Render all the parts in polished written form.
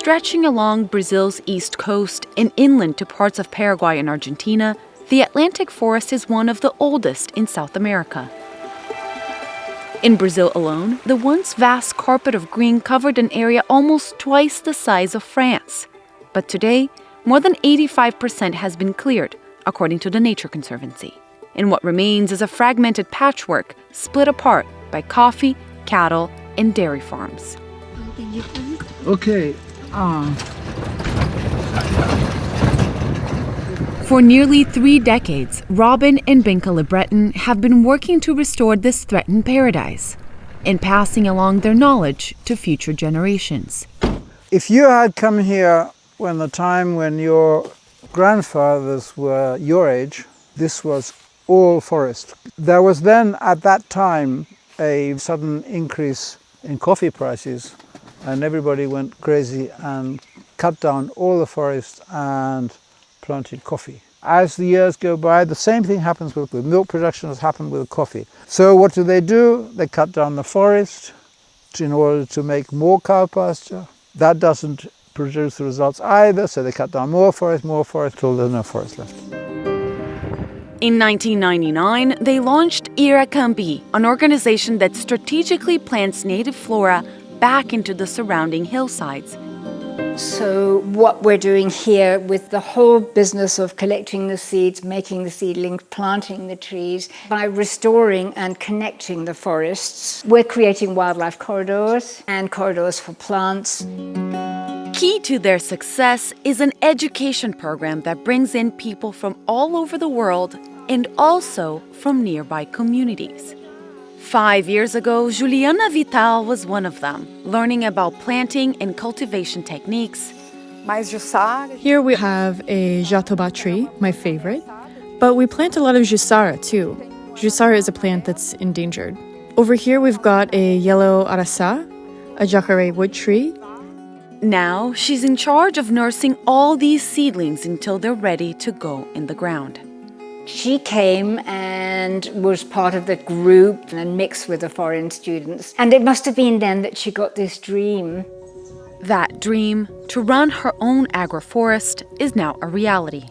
Stretching along Brazil's east coast and inland to parts of Paraguay and Argentina, the Atlantic forest is one of the oldest in South America. In Brazil alone, the once vast carpet of green covered an area almost twice the size of France. But today, more than 85% has been cleared, according to the Nature Conservancy. And what remains is a fragmented patchwork split apart by coffee, cattle, and dairy farms. Okay. For nearly 3 decades, Robin and Binka Le Breton have been working to restore this threatened paradise and passing along their knowledge to future generations. If you had come here when the time when your grandfathers were your age, this was all forest. There was then at that time a sudden increase in coffee prices, and everybody went crazy and cut down all the forest and planted coffee. As the years go by, the same thing happens with milk production as happened with coffee. So what do? They cut down the forest in order to make more cow pasture. That doesn't produce the results either, so they cut down more forest till there's no forest left. In 1999, they launched Iracambi, an organization that strategically plants native flora back into the surrounding hillsides. So what we're doing here with the whole business of collecting the seeds, making the seedlings, planting the trees, by restoring and connecting the forests, we're creating wildlife corridors and corridors for plants. Key to their success is an education program that brings in people from all over the world and also from nearby communities. 5 years ago, Juliana Vital was one of them, learning about planting and cultivation techniques. Here we have a jatobá tree, my favorite, but we plant a lot of jussara too. Jussara is a plant that's endangered. Over here we've got a yellow araçá, a jacaré wood tree. Now she's in charge of nursing all these seedlings until they're ready to go in the ground. She came and was part of the group and mixed with the foreign students. And it must have been then that she got this dream. That dream, to run her own agroforest, is now a reality.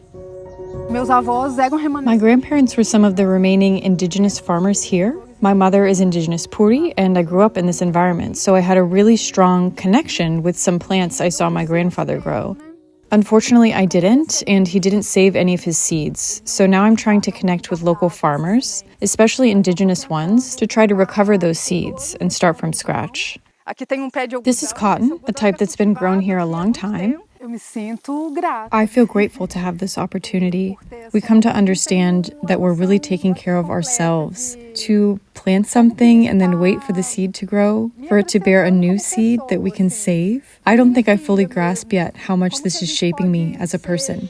My grandparents were some of the remaining indigenous farmers here. My mother is indigenous Puri, and I grew up in this environment, so I had a really strong connection with some plants I saw my grandfather grow. Unfortunately, I didn't, and he didn't save any of his seeds. So now I'm trying to connect with local farmers, especially indigenous ones, to try to recover those seeds and start from scratch. This is cotton, a type that's been grown here a long time. I feel grateful to have this opportunity. We come to understand that we're really taking care of ourselves. To plant something and then wait for the seed to grow, for it to bear a new seed that we can save. I don't think I fully grasp yet how much this is shaping me as a person.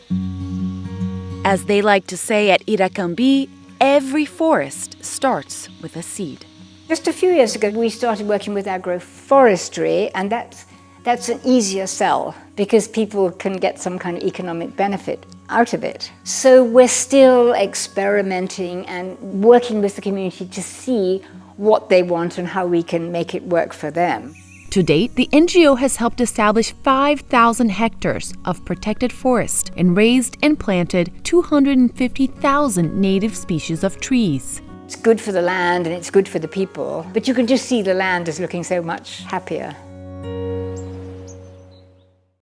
As they like to say at Iracambi, every forest starts with a seed. Just a few years ago, we started working with agroforestry, and that's an easier sell because people can get some kind of economic benefit out of it. So we're still experimenting and working with the community to see what they want and how we can make it work for them. To date, the NGO has helped establish 5,000 hectares of protected forest and raised and planted 250,000 native species of trees. It's good for the land and it's good for the people, but you can just see the land is looking so much happier.